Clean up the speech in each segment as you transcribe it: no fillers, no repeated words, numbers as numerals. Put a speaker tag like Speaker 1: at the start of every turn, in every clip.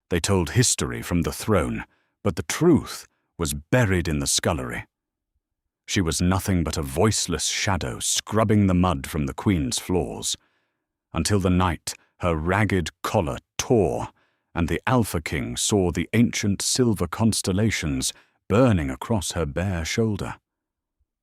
Speaker 1: They told history from the throne, but the truth was buried in the scullery. She was nothing but a voiceless shadow scrubbing the mud from the Queen's floors, until the night her ragged collar tore and the Alpha King saw the ancient silver constellations burning across her bare shoulder.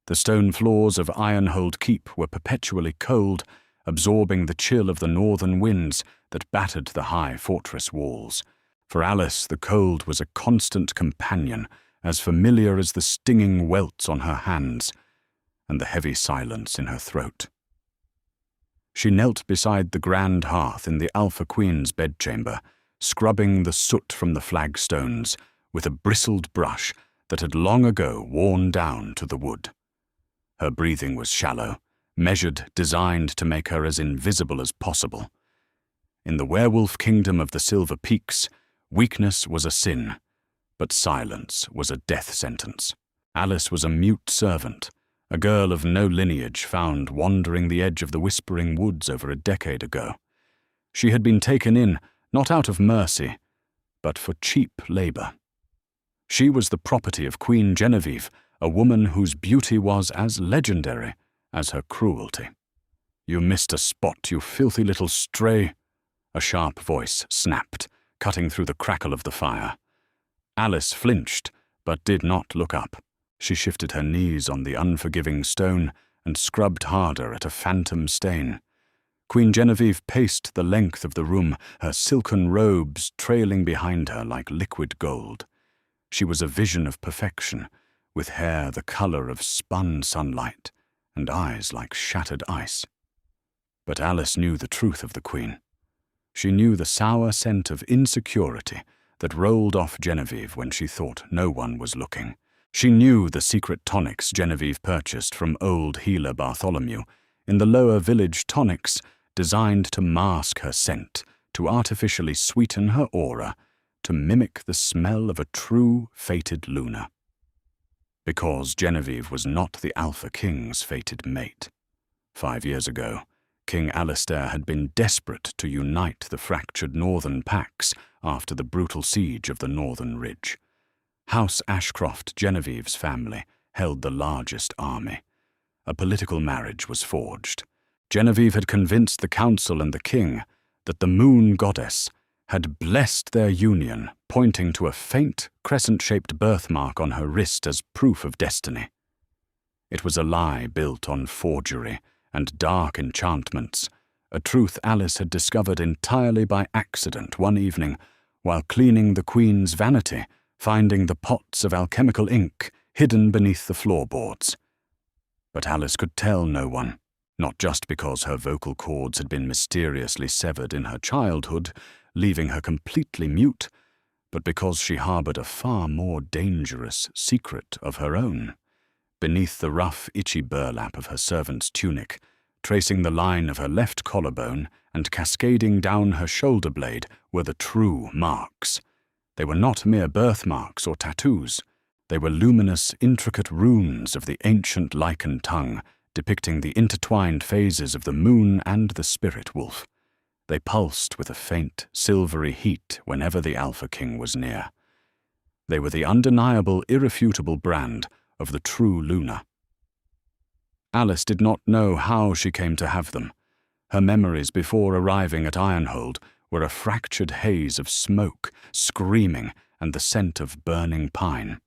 Speaker 1: The stone floors of Ironhold Keep were perpetually cold, absorbing the chill of the northern winds that battered the high fortress walls. For Alice, the cold was a constant companion, as familiar as the stinging welts on her hands and the heavy silence in her throat. She knelt beside the grand hearth in the Alpha Queen's bedchamber, scrubbing the soot from the flagstones with a bristled brush that had long ago worn down to the wood. Her breathing was shallow, measured, designed to make her as invisible as possible. In the werewolf kingdom of the Silver Peaks, weakness was a sin, but silence was a death sentence. Alice was a mute servant, a girl of no lineage found wandering the edge of the Whispering Woods over a decade ago. She had been taken in, not out of mercy, but for cheap labor. She was the property of Queen Genevieve, a woman whose beauty was as legendary as her cruelty. "You missed a spot, you filthy little stray," a sharp voice snapped, cutting through the crackle of the fire. Alice flinched, but did not look up. She shifted her knees on the unforgiving stone and scrubbed harder at a phantom stain. Queen Genevieve paced the length of the room, her silken robes trailing behind her like liquid gold. She was a vision of perfection, with hair the color of spun sunlight and eyes like shattered ice. But Alice knew the truth of the Queen. She knew the sour scent of insecurity that rolled off Genevieve when she thought no one was looking. She knew the secret tonics Genevieve purchased from old healer Bartholomew in the lower village tonics designed to mask her scent, to artificially sweeten her aura, to mimic the smell of a true fated Luna. Because Genevieve was not the Alpha King's fated mate. 5 years ago, King Alistair had been desperate to unite the fractured northern packs after the brutal siege of the northern ridge. House Ashcroft Genevieve's family held the largest army. A political marriage was forged. Genevieve had convinced the council and the king that the moon goddess had blessed their union, pointing to a faint, crescent-shaped birthmark on her wrist as proof of destiny. It was a lie built on forgery and dark enchantments, a truth Alice had discovered entirely by accident one evening while cleaning the Queen's vanity, finding the pots of alchemical ink hidden beneath the floorboards. But Alice could tell no one, not just because her vocal cords had been mysteriously severed in her childhood, leaving her completely mute, but because she harbored a far more dangerous secret of her own. Beneath the rough, itchy burlap of her servant's tunic, tracing the line of her left collarbone and cascading down her shoulder blade, were the true marks. They were not mere birthmarks or tattoos. They were luminous, intricate runes of the ancient lichen tongue, depicting the intertwined phases of the moon and the spirit wolf. They pulsed with a faint, silvery heat whenever the Alpha King was near. They were the undeniable, irrefutable brand of the true Luna. Alice did not know how she came to have them. Her memories before arriving at Ironhold were a fractured haze of smoke, screaming, and the scent of burning pine.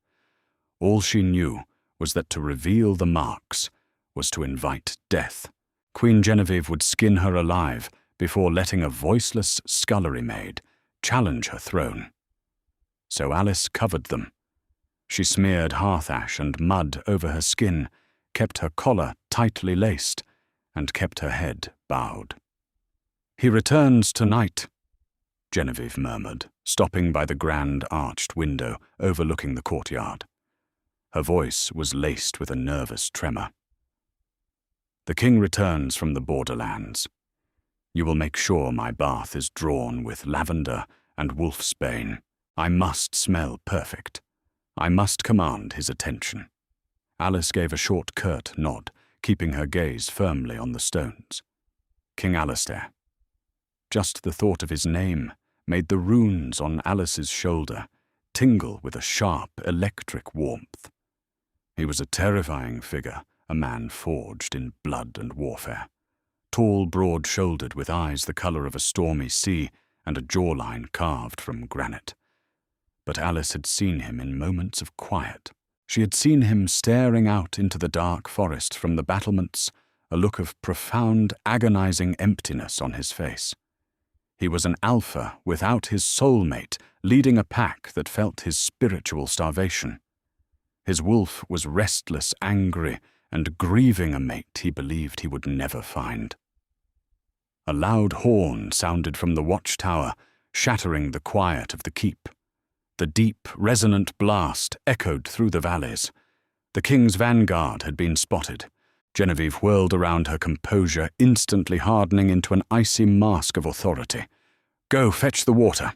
Speaker 1: All she knew was that to reveal the marks was to invite death. Queen Genevieve would skin her alive before letting a voiceless scullery maid challenge her throne. So Alice covered them. She smeared hearth ash and mud over her skin, kept her collar tightly laced, and kept her head bowed. "He returns tonight," Genevieve murmured, stopping by the grand arched window overlooking the courtyard. Her voice was laced with a nervous tremor. "The king returns from the borderlands. You will make sure my bath is drawn with lavender and wolfsbane. I must smell perfect. I must command his attention." Alice gave a short, curt nod, keeping her gaze firmly on the stones. King Alistair. Just the thought of his name made the runes on Alice's shoulder tingle with a sharp, electric warmth. He was a terrifying figure, a man forged in blood and warfare. Tall, broad-shouldered, with eyes the colour of a stormy sea and a jawline carved from granite. But Alice had seen him in moments of quiet. She had seen him staring out into the dark forest from the battlements, a look of profound, agonizing emptiness on his face. He was an alpha without his soulmate, leading a pack that felt his spiritual starvation. His wolf was restless, angry, and grieving a mate he believed he would never find. A loud horn sounded from the watchtower, shattering the quiet of the keep. The deep, resonant blast echoed through the valleys. The king's vanguard had been spotted. Genevieve whirled around, her composure instantly hardening into an icy mask of authority. "Go, fetch the water,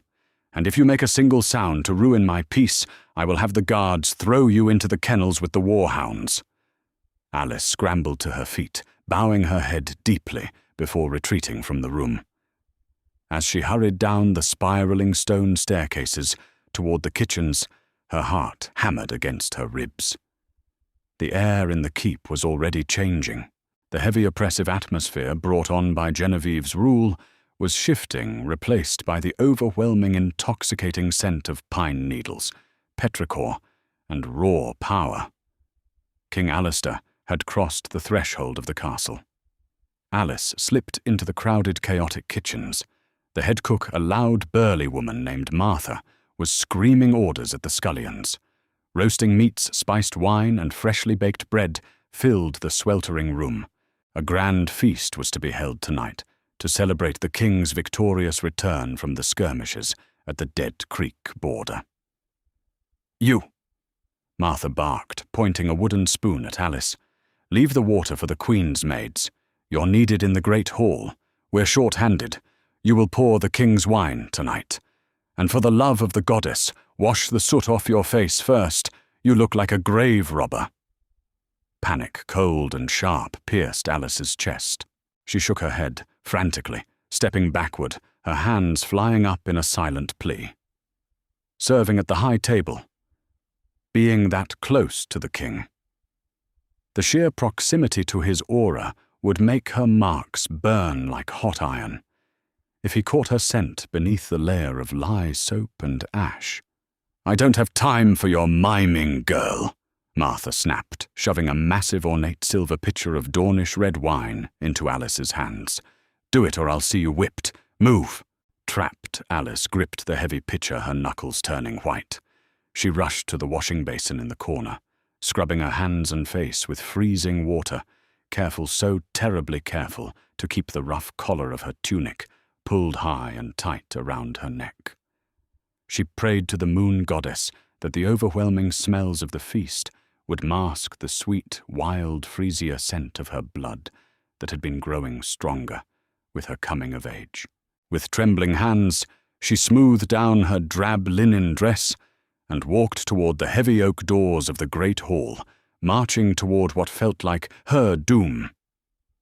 Speaker 1: and if you make a single sound to ruin my peace, I will have the guards throw you into the kennels with the warhounds." Alice scrambled to her feet, bowing her head deeply before retreating from the room. As she hurried down the spiraling stone staircases toward the kitchens, her heart hammered against her ribs. The air in the keep was already changing. The heavy oppressive atmosphere brought on by Genevieve's rule was shifting, replaced by the overwhelming, intoxicating scent of pine needles, petrichor, and raw power. King Alistair had crossed the threshold of the castle. Alice slipped into the crowded, chaotic kitchens. The head cook, a loud, burly woman named Martha, was screaming orders at the scullions. Roasting meats, spiced wine, and freshly baked bread filled the sweltering room. A grand feast was to be held tonight to celebrate the king's victorious return from the skirmishes at the Dead Creek border. "You," Martha barked, pointing a wooden spoon at Alice. "Leave the water for the queen's maids. You're needed in the great hall. We're short-handed. You will pour the king's wine tonight. And for the love of the goddess, wash the soot off your face first. You look like a grave robber." Panic, cold and sharp, pierced Alice's chest. She shook her head, frantically, stepping backward, her hands flying up in a silent plea. Serving at the high table. Being that close to the king. The sheer proximity to his aura would make her marks burn like hot iron. If he caught her scent beneath the layer of lye soap and ash. "I don't have time for your miming, girl," Martha snapped, shoving a massive ornate silver pitcher of Dornish red wine into Alice's hands. "Do it or I'll see you whipped. Move!" Trapped, Alice gripped the heavy pitcher, her knuckles turning white. She rushed to the washing basin in the corner, scrubbing her hands and face with freezing water, careful, so terribly careful, to keep the rough collar of her tunic pulled high and tight around her neck. She prayed to the moon goddess that the overwhelming smells of the feast would mask the sweet, wild Frisia scent of her blood that had been growing stronger with her coming of age. With trembling hands, she smoothed down her drab linen dress and walked toward the heavy oak doors of the great hall, marching toward what felt like her doom.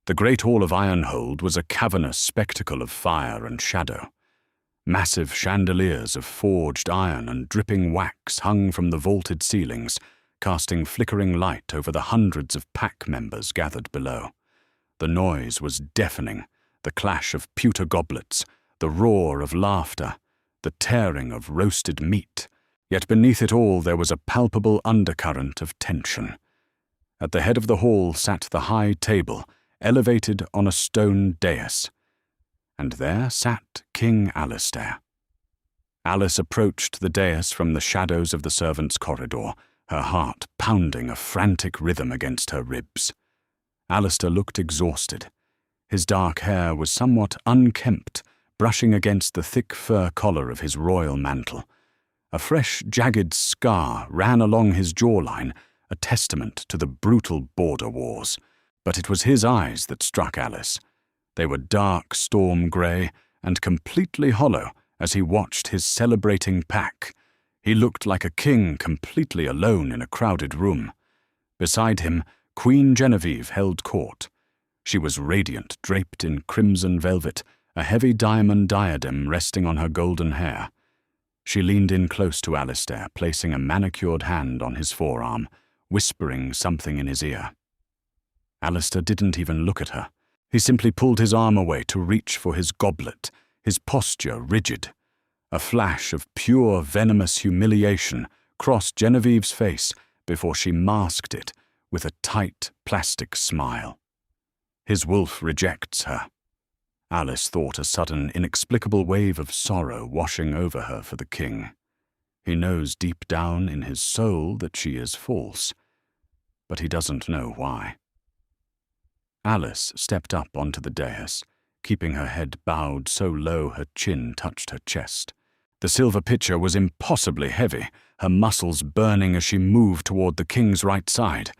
Speaker 1: The great hall of Ironhold was a cavernous spectacle of fire and shadow. Massive chandeliers of forged iron and dripping wax hung from the vaulted ceilings, casting flickering light over the hundreds of pack members gathered below. The noise was deafening, the clash of pewter goblets, the roar of laughter, the tearing of roasted meat. Yet beneath it all there was a palpable undercurrent of tension. At the head of the hall sat the high table, elevated on a stone dais, and there sat King Alistair. Alice approached the dais from the shadows of the servants' corridor, her heart pounding a frantic rhythm against her ribs. Alistair looked exhausted. His dark hair was somewhat unkempt, brushing against the thick fur collar of his royal mantle. A fresh, jagged scar ran along his jawline, a testament to the brutal border wars. But it was his eyes that struck Alice. They were dark storm grey and completely hollow as he watched his celebrating pack. He looked like a king completely alone in a crowded room. Beside him, Queen Genevieve held court. She was radiant, draped in crimson velvet, a heavy diamond diadem resting on her golden hair. She leaned in close to Alistair, placing a manicured hand on his forearm, whispering something in his ear. Alistair didn't even look at her. He simply pulled his arm away to reach for his goblet, his posture rigid. A flash of pure venomous humiliation crossed Genevieve's face before she masked it with a tight plastic smile. His wolf rejects her. Alice thought a sudden, inexplicable wave of sorrow washing over her for the king. He knows deep down in his soul that she is false, but he doesn't know why. Alice stepped up onto the dais, keeping her head bowed so low her chin touched her chest. The silver pitcher was impossibly heavy, her muscles burning as she moved toward the king's right side.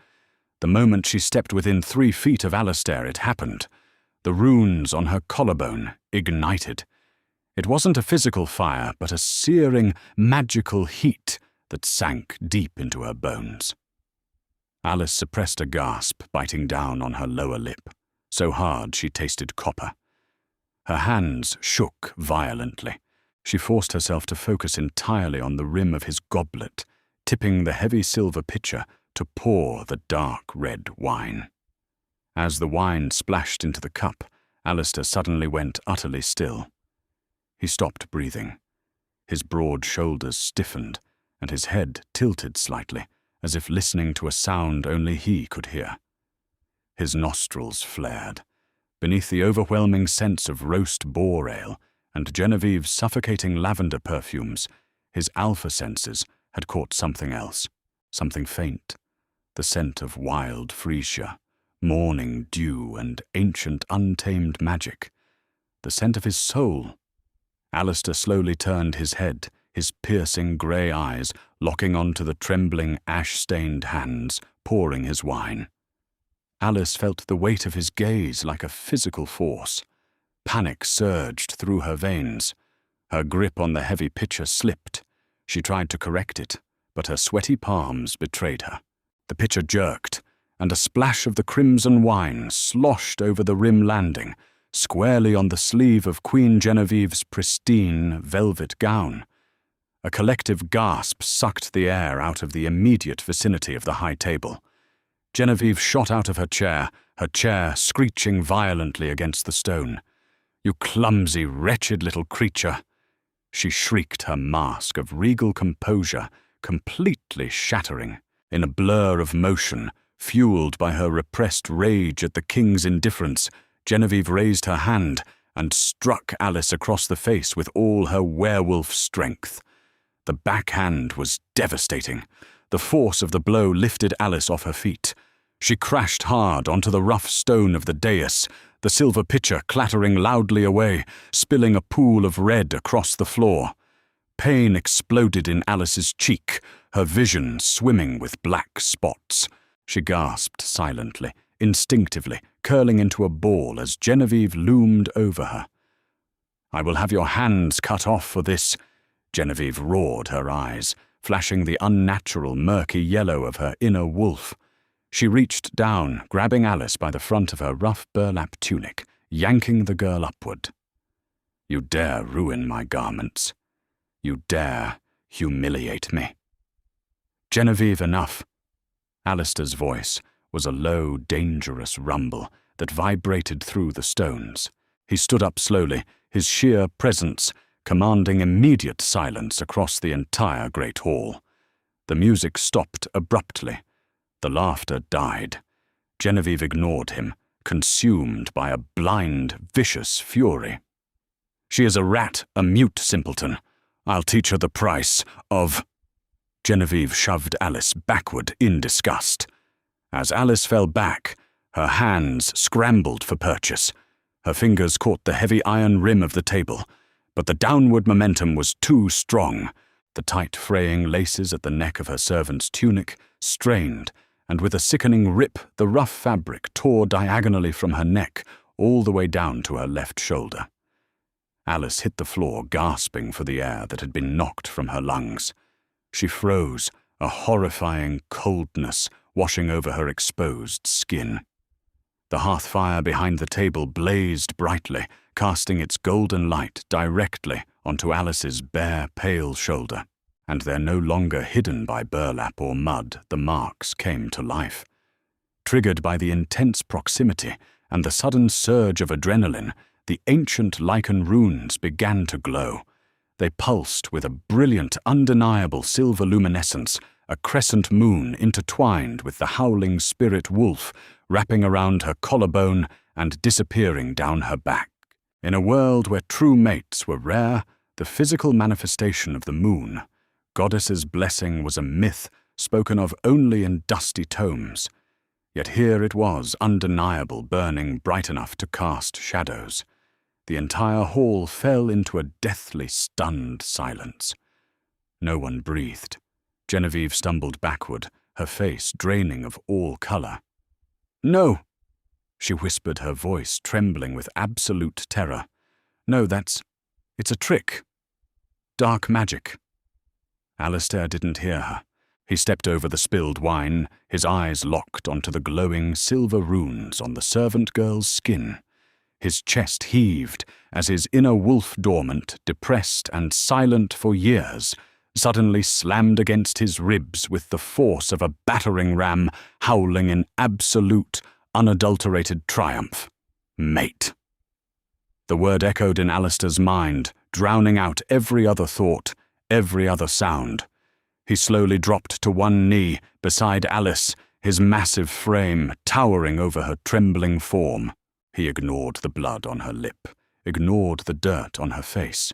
Speaker 1: The moment she stepped within 3 feet of Alistair, it happened. The runes on her collarbone ignited. It wasn't a physical fire, but a searing, magical heat that sank deep into her bones. Alice suppressed a gasp, biting down on her lower lip, so hard she tasted copper. Her hands shook violently. She forced herself to focus entirely on the rim of his goblet, tipping the heavy silver pitcher to pour the dark red wine. As the wine splashed into the cup, Alistair suddenly went utterly still. He stopped breathing. His broad shoulders stiffened, and his head tilted slightly, as if listening to a sound only he could hear. His nostrils flared. Beneath the overwhelming sense of roast boar ale and Genevieve's suffocating lavender perfumes, his alpha senses had caught something else, something faint, the scent of wild freesia, morning dew and ancient untamed magic, the scent of his soul. Alistair slowly turned his head, his piercing grey eyes locking onto the trembling, ash-stained hands, pouring his wine. Alice felt the weight of his gaze like a physical force. Panic surged through her veins. Her grip on the heavy pitcher slipped. She tried to correct it, but her sweaty palms betrayed her. The pitcher jerked, and a splash of the crimson wine sloshed over the rim landing, squarely on the sleeve of Queen Genevieve's pristine velvet gown. A collective gasp sucked the air out of the immediate vicinity of the high table. Genevieve shot out of her chair screeching violently against the stone. "You clumsy, wretched little creature!" She shrieked, her mask of regal composure completely shattering. In a blur of motion, fueled by her repressed rage at the king's indifference, Genevieve raised her hand and struck Alice across the face with all her werewolf strength. The backhand was devastating. The force of the blow lifted Alice off her feet. She crashed hard onto the rough stone of the dais, the silver pitcher clattering loudly away, spilling a pool of red across the floor. Pain exploded in Alice's cheek, her vision swimming with black spots. She gasped silently, instinctively, curling into a ball as Genevieve loomed over her. "I will have your hands cut off for this," Genevieve roared, her eyes flashing the unnatural murky yellow of her inner wolf. She reached down, grabbing Alice by the front of her rough burlap tunic, yanking the girl upward. "You dare ruin my garments. You dare humiliate me." "Genevieve, enough." Alistair's voice was a low, dangerous rumble that vibrated through the stones. He stood up slowly, his sheer presence commanding immediate silence across the entire great hall. The music stopped abruptly. The laughter died. Genevieve ignored him, consumed by a blind, vicious fury. "She is a rat, a mute simpleton. I'll teach her the price of—" Genevieve shoved Alice backward in disgust. As Alice fell back, her hands scrambled for purchase. Her fingers caught the heavy iron rim of the table, but the downward momentum was too strong. The tight fraying laces at the neck of her servant's tunic strained, and with a sickening rip, the rough fabric tore diagonally from her neck all the way down to her left shoulder. Alice hit the floor, gasping for the air that had been knocked from her lungs. She froze, a horrifying coldness washing over her exposed skin. The hearth fire behind the table blazed brightly, casting its golden light directly onto Alice's bare, pale shoulder. And there no longer hidden by burlap or mud, the marks came to life. Triggered by the intense proximity and the sudden surge of adrenaline, the ancient lichen runes began to glow. They pulsed with a brilliant, undeniable silver luminescence, a crescent moon intertwined with the howling spirit wolf, wrapping around her collarbone and disappearing down her back. In a world where true mates were rare, the physical manifestation of the moon, goddess's blessing, was a myth spoken of only in dusty tomes. Yet here it was, undeniable, burning bright enough to cast shadows. The entire hall fell into a deathly, stunned silence. No one breathed. Genevieve stumbled backward, her face draining of all color. "No," she whispered, her voice trembling with absolute terror. "No, it's a trick. Dark magic." Alistair didn't hear her. He stepped over the spilled wine, his eyes locked onto the glowing silver runes on the servant girl's skin. His chest heaved as his inner wolf, dormant, depressed, and silent for years, suddenly slammed against his ribs with the force of a battering ram howling in absolute, unadulterated triumph. Mate. The word echoed in Alistair's mind, drowning out every other thought, every other sound. He slowly dropped to one knee beside Alice, his massive frame towering over her trembling form. He ignored the blood on her lip, ignored the dirt on her face.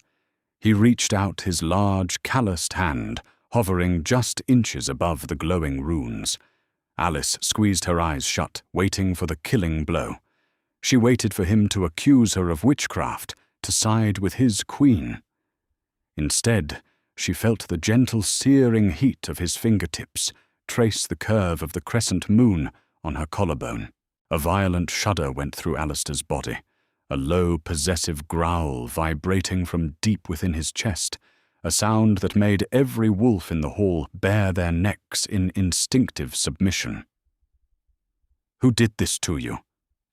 Speaker 1: He reached out his large, calloused hand, hovering just inches above the glowing runes. Alice squeezed her eyes shut, waiting for the killing blow. She waited for him to accuse her of witchcraft, to side with his queen. Instead, she felt the gentle, searing heat of his fingertips trace the curve of the crescent moon on her collarbone. A violent shudder went through Alistair's body, a low, possessive growl vibrating from deep within his chest, a sound that made every wolf in the hall bare their necks in instinctive submission. "Who did this to you?"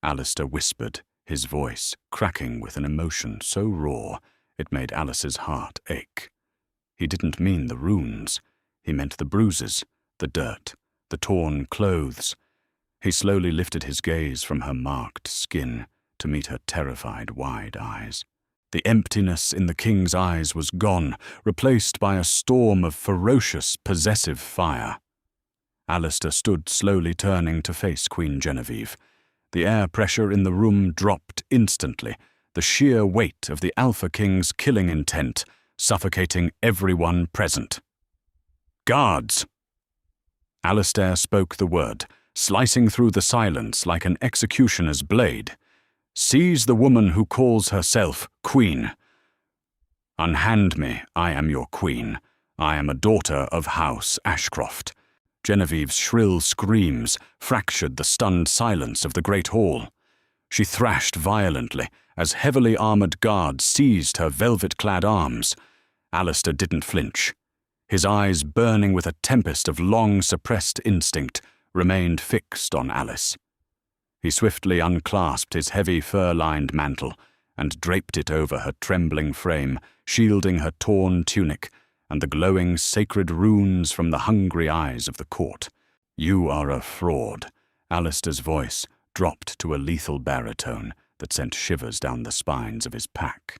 Speaker 1: Alistair whispered, his voice cracking with an emotion so raw it made Alice's heart ache. He didn't mean the runes. He meant the bruises, the dirt, the torn clothes. He slowly lifted his gaze from her marked skin to meet her terrified, wide eyes. The emptiness in the king's eyes was gone, replaced by a storm of ferocious, possessive fire. Alistair stood slowly turning to face Queen Genevieve. The air pressure in the room dropped instantly, the sheer weight of the Alpha King's killing intent suffocating everyone present. "Guards!" Alistair spoke the word, slicing through the silence like an executioner's blade. "Seize the woman who calls herself Queen. Unhand me, I am your queen. I am a daughter of House Ashcroft." Genevieve's shrill screams fractured the stunned silence of the great hall. She thrashed violently as heavily armored guards seized her velvet-clad arms. Alistair didn't flinch. His eyes, burning with a tempest of long-suppressed instinct, remained fixed on Alice. He swiftly unclasped his heavy fur-lined mantle and draped it over her trembling frame, shielding her torn tunic and the glowing sacred runes from the hungry eyes of the court. "You are a fraud." Alistair's voice dropped to a lethal baritone that sent shivers down the spines of his pack.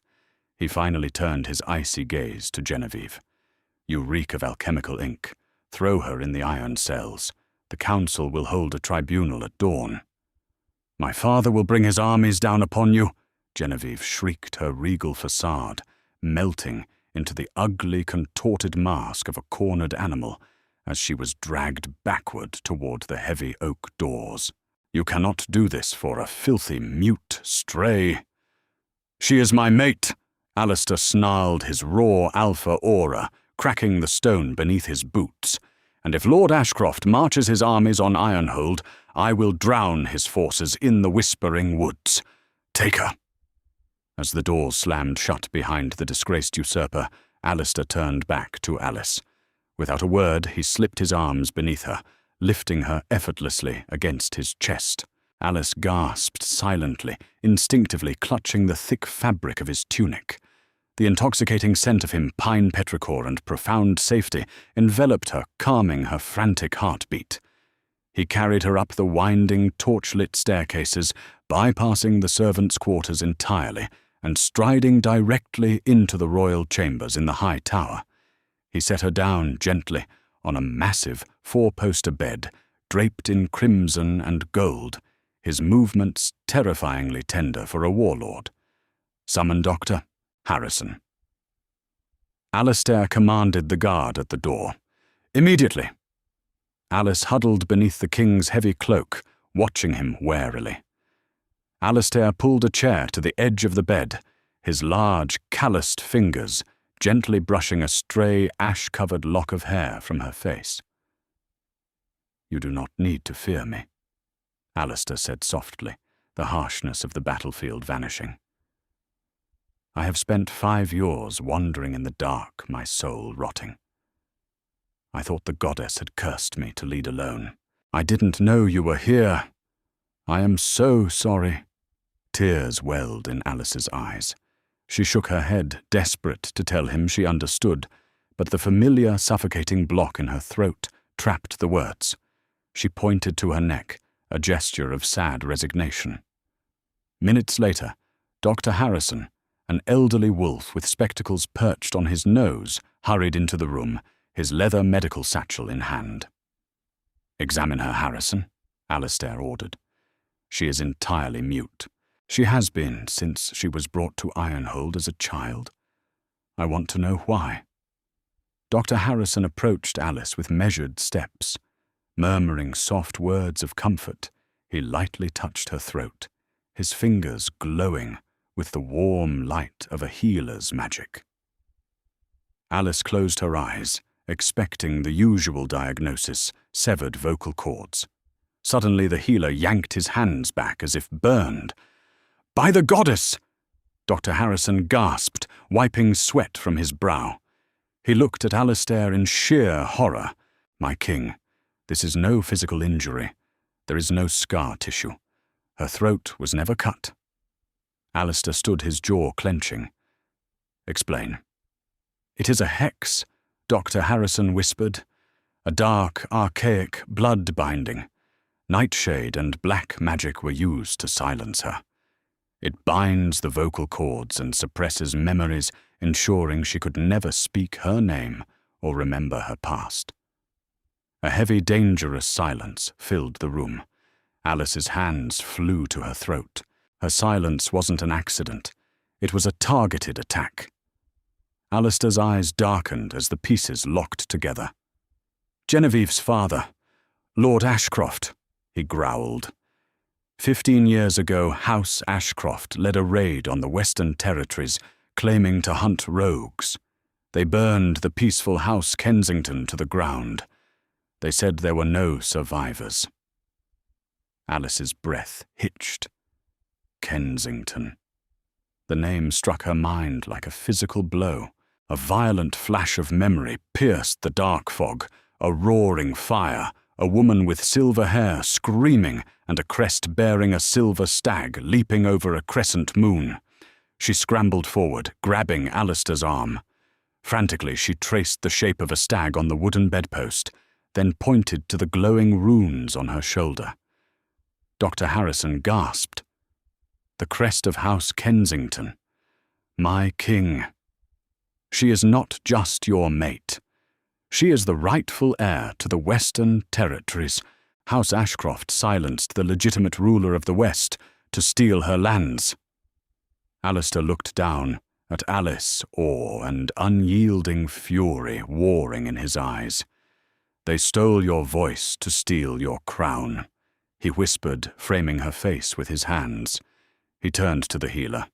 Speaker 1: He finally turned his icy gaze to Genevieve. "You reek of alchemical ink. Throw her in the iron cells. The council will hold a tribunal at dawn." "My father will bring his armies down upon you," Genevieve shrieked, her regal facade melting into the ugly, contorted mask of a cornered animal as she was dragged backward toward the heavy oak doors. "You cannot do this for a filthy, mute stray." "She is my mate!" Alistair snarled, his raw alpha aura cracking the stone beneath his boots. "And if Lord Ashcroft marches his armies on Ironhold, I will drown his forces in the Whispering Woods. Take her." As the doors slammed shut behind the disgraced usurper, Alistair turned back to Alice. Without a word, he slipped his arms beneath her, lifting her effortlessly against his chest. Alice gasped silently, instinctively clutching the thick fabric of his tunic. The intoxicating scent of him, pine petrichor and profound safety, enveloped her, calming her frantic heartbeat. He carried her up the winding, torchlit staircases, bypassing the servants' quarters entirely, and striding directly into the royal chambers in the high tower. He set her down gently on a massive four-poster bed, draped in crimson and gold, his movements terrifyingly tender for a warlord. "Summon Dr. Harrison." Alistair commanded the guard at the door. "Immediately." Alice huddled beneath the king's heavy cloak, watching him warily. Alistair pulled a chair to the edge of the bed, his large, calloused fingers gently brushing a stray, ash-covered lock of hair from her face. "You do not need to fear me," Alistair said softly, the harshness of the battlefield vanishing. "I have spent 5 years wandering in the dark, my soul rotting. I thought the goddess had cursed me to lead alone. I didn't know you were here. I am so sorry." Tears welled in Alice's eyes. She shook her head, desperate to tell him she understood, but the familiar suffocating block in her throat trapped the words. She pointed to her neck, a gesture of sad resignation. Minutes later, Dr. Harrison, an elderly wolf with spectacles perched on his nose, hurried into the room, his leather medical satchel in hand. "Examine her, Harrison," Alistair ordered. "She is entirely mute. She has been since she was brought to Ironhold as a child. I want to know why." Dr. Harrison approached Alice with measured steps. Murmuring soft words of comfort, he lightly touched her throat, his fingers glowing with the warm light of a healer's magic. Alice closed her eyes, expecting the usual diagnosis, severed vocal cords. Suddenly the healer yanked his hands back as if burned. "By the goddess!" Dr. Harrison gasped, wiping sweat from his brow. He looked at Alistair in sheer horror. "My king, this is no physical injury. There is no scar tissue. Her throat was never cut." Alistair stood, his jaw clenching. "Explain." "It is a hex," Dr. Harrison whispered. "A dark, archaic blood binding. Nightshade and black magic were used to silence her. It binds the vocal cords and suppresses memories, ensuring she could never speak her name or remember her past." A heavy, dangerous silence filled the room. Alice's hands flew to her throat. Her silence wasn't an accident. It was a targeted attack. Alistair's eyes darkened as the pieces locked together. "Genevieve's father, Lord Ashcroft," he growled. 15 years ago, House Ashcroft led a raid on the Western Territories, claiming to hunt rogues. They burned the peaceful House Kensington to the ground. They said there were no survivors. Alice's breath hitched. Kensington. The name struck her mind like a physical blow. A violent flash of memory pierced the dark fog, a roaring fire, a woman with silver hair screaming, and a crest bearing a silver stag leaping over a crescent moon. She scrambled forward, grabbing Alistair's arm. Frantically, she traced the shape of a stag on the wooden bedpost, then pointed to the glowing runes on her shoulder. Dr. Harrison gasped. "The crest of House Kensington. My king. She is not just your mate. She is the rightful heir to the Western Territories. House Ashcroft silenced the legitimate ruler of the West to steal her lands." Alistair looked down at Alice, awe and unyielding fury warring in his eyes. "They stole your voice to steal your crown," he whispered, framing her face with his hands. He turned to the healer.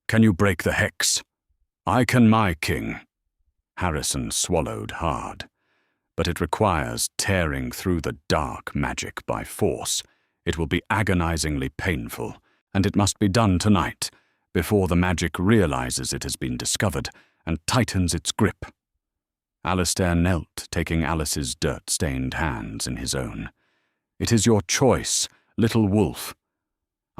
Speaker 1: "Can you break the hex?" "I can, my king." Harrison swallowed hard. "But it requires tearing through the dark magic by force. It will be agonizingly painful, and it must be done tonight, before the magic realizes it has been discovered and tightens its grip." Alistair knelt, taking Alice's dirt-stained hands in his own. "It is your choice, little wolf,"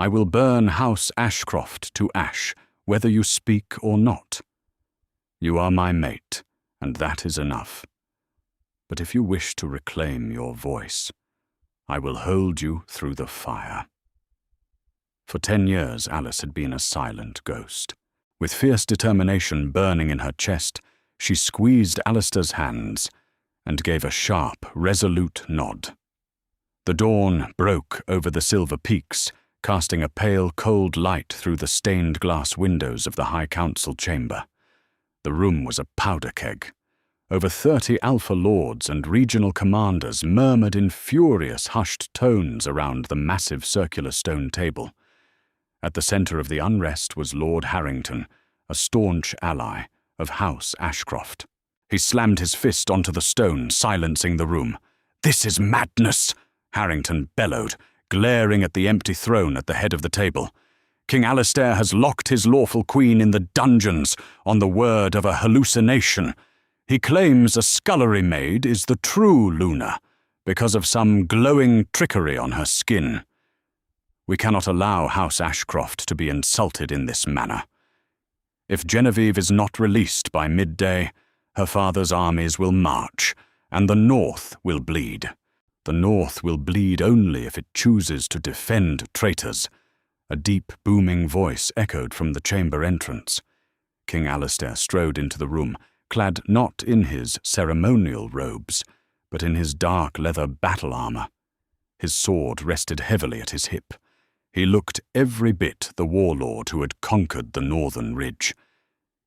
Speaker 1: I will burn House Ashcroft to ash, whether you speak or not. You are my mate, and that is enough. But if you wish to reclaim your voice, I will hold you through the fire." For 10 years, Alice had been a silent ghost. With fierce determination burning in her chest, she squeezed Alistair's hands and gave a sharp, resolute nod. The dawn broke over the silver peaks, casting a pale, cold light through the stained glass windows of the High Council chamber. The room was a powder keg. Over 30 Alpha Lords and regional commanders murmured in furious, hushed tones around the massive circular stone table. At the centre of the unrest was Lord Harrington, a staunch ally of House Ashcroft. He slammed his fist onto the stone, silencing the room. "This is madness!" Harrington bellowed, glaring at the empty throne at the head of the table. "King Alistair has locked his lawful queen in the dungeons on the word of a hallucination. He claims a scullery maid is the true Luna because of some glowing trickery on her skin. We cannot allow House Ashcroft to be insulted in this manner. If Genevieve is not released by midday, her father's armies will march, and the North will bleed. The North will bleed only if it chooses to defend traitors." A deep, booming voice echoed from the chamber entrance. King Alistair strode into the room, clad not in his ceremonial robes, but in his dark leather battle armor. His sword rested heavily at his hip. He looked every bit the warlord who had conquered the northern ridge.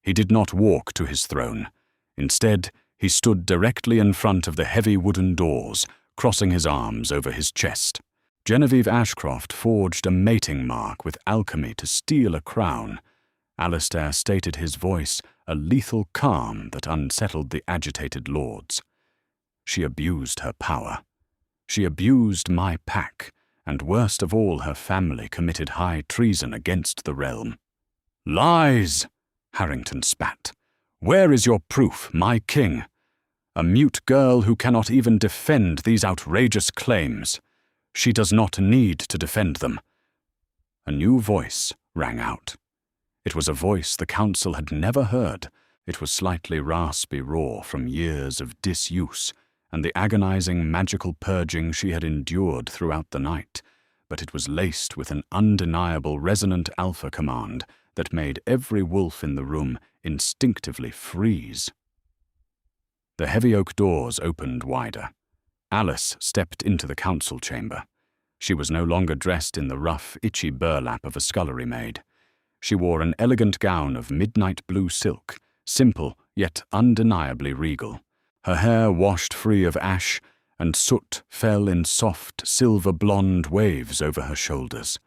Speaker 1: He did not walk to his throne. Instead, he stood directly in front of the heavy wooden doors, crossing his arms over his chest. Genevieve Ashcroft forged a mating mark with alchemy to steal a crown. Alistair stated his voice a lethal calm that unsettled the agitated lords. She abused her power. She abused my pack, and worst of all, her family committed high treason against the realm. "Lies!" Harrington spat. "Where is your proof, my king? A mute girl who cannot even defend these outrageous claims. She does not need to defend them." A new voice rang out. It was a voice the council had never heard. It was slightly raspy raw from years of disuse and the agonizing magical purging she had endured throughout the night, but it was laced with an undeniable resonant alpha command that made every wolf in the room instinctively freeze. The heavy oak doors opened wider. Alice stepped into the council chamber. She was no longer dressed in the rough, itchy burlap of a scullery maid. She wore an elegant gown of midnight blue silk, simple yet undeniably regal. Her hair washed free of ash, and soot fell in soft, silver-blonde waves over her shoulders.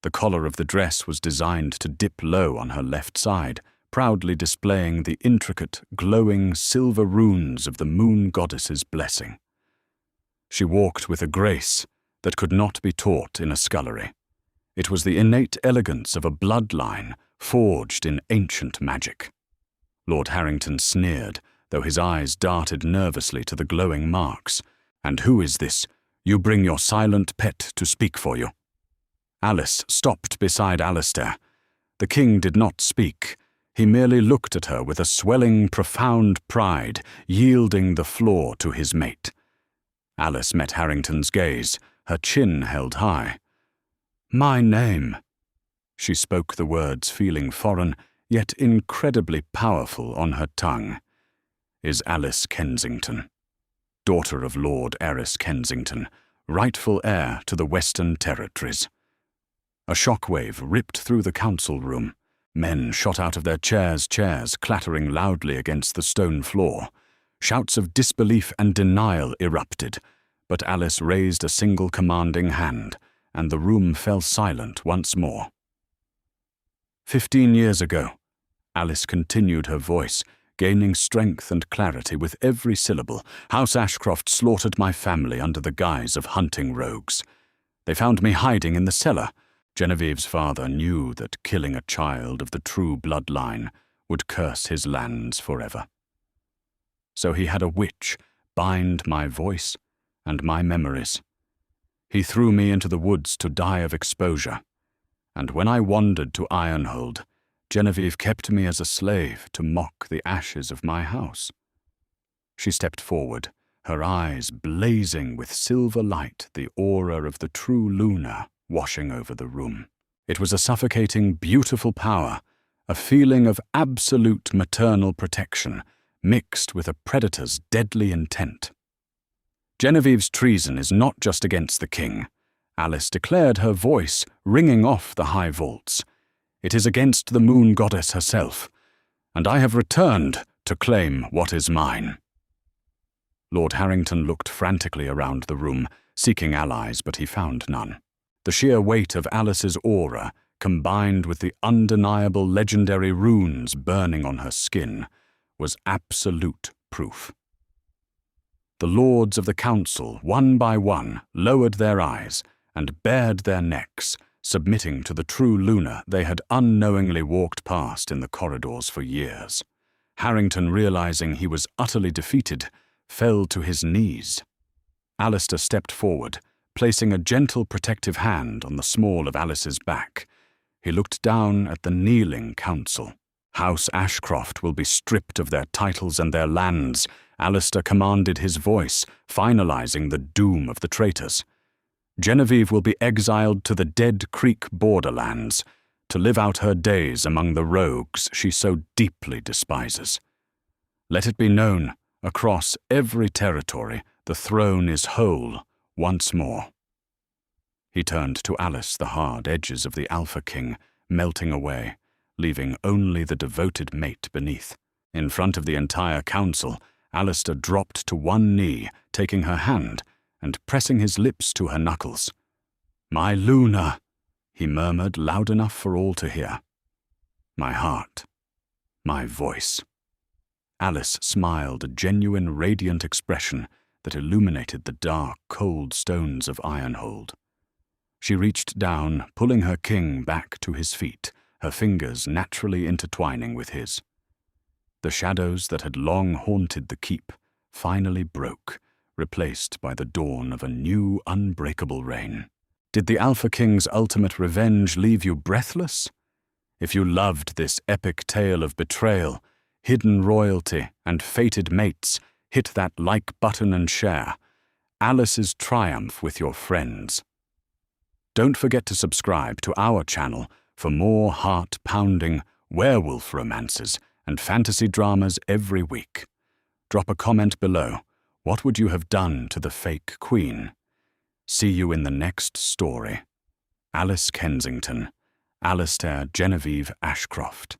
Speaker 1: The collar of the dress was designed to dip low on her left side, proudly displaying the intricate, glowing silver runes of the moon goddess's blessing. She walked with a grace that could not be taught in a scullery. It was the innate elegance of a bloodline forged in ancient magic. Lord Harrington sneered, though his eyes darted nervously to the glowing marks. "And who is this? You bring your silent pet to speak for you." Alice stopped beside Alistair. The king did not speak. He merely looked at her with a swelling, profound pride, yielding the floor to his mate. Alice met Harrington's gaze, her chin held high. "My name." She spoke the words feeling foreign, yet incredibly powerful on her tongue. "Is Alice Kensington, daughter of Lord Eris Kensington, rightful heir to the Western Territories." A shockwave ripped through the council room. Men shot out of their chairs, clattering loudly against the stone floor. Shouts of disbelief and denial erupted, but Alice raised a single commanding hand, and the room fell silent once more. 15 years ago, Alice continued her voice, gaining strength and clarity with every syllable, House Ashcroft slaughtered my family under the guise of hunting rogues. They found me hiding in the cellar. Genevieve's father knew that killing a child of the true bloodline would curse his lands forever. So he had a witch bind my voice and my memories. He threw me into the woods to die of exposure. And when I wandered to Ironhold, Genevieve kept me as a slave to mock the ashes of my house. She stepped forward, her eyes blazing with silver light, the aura of the true Luna washing over the room. It was a suffocating, beautiful power, a feeling of absolute maternal protection, mixed with a predator's deadly intent. Genevieve's treason is not just against the king, Alice declared, her voice ringing off the high vaults. It is against the moon goddess herself, and I have returned to claim what is mine. Lord Harrington looked frantically around the room, seeking allies, but he found none. The sheer weight of Alice's aura, combined with the undeniable legendary runes burning on her skin, was absolute proof. The lords of the council, one by one, lowered their eyes and bared their necks, submitting to the true Luna they had unknowingly walked past in the corridors for years. Harrington, realizing he was utterly defeated, fell to his knees. Alistair stepped forward, placing a gentle protective hand on the small of Alice's back. He looked down at the kneeling council. House Ashcroft will be stripped of their titles and their lands, Alistair commanded, his voice finalizing the doom of the traitors. Genevieve will be exiled to the Dead Creek borderlands, to live out her days among the rogues she so deeply despises. Let it be known, across every territory, the throne is whole once more. He turned to Alice, the hard edges of the Alpha King melting away, leaving only the devoted mate beneath. In front of the entire council, Alistair dropped to one knee, taking her hand and pressing his lips to her knuckles. "My Luna," he murmured loud enough for all to hear. "My heart, my voice." Alice smiled, a genuine, radiant expression that illuminated the dark, cold stones of Ironhold. She reached down, pulling her king back to his feet, her fingers naturally intertwining with his. The shadows that had long haunted the keep finally broke, replaced by the dawn of a new, unbreakable reign. Did the Alpha King's ultimate revenge leave you breathless? If you loved this epic tale of betrayal, hidden royalty, and fated mates, hit that like button and share. Alice's triumph with your friends. Don't forget to subscribe to our channel for more heart-pounding werewolf romances and fantasy dramas every week. Drop a comment below. What would you have done to the fake queen? See you in the next story. Alice Kensington, Alistair Genevieve Ashcroft.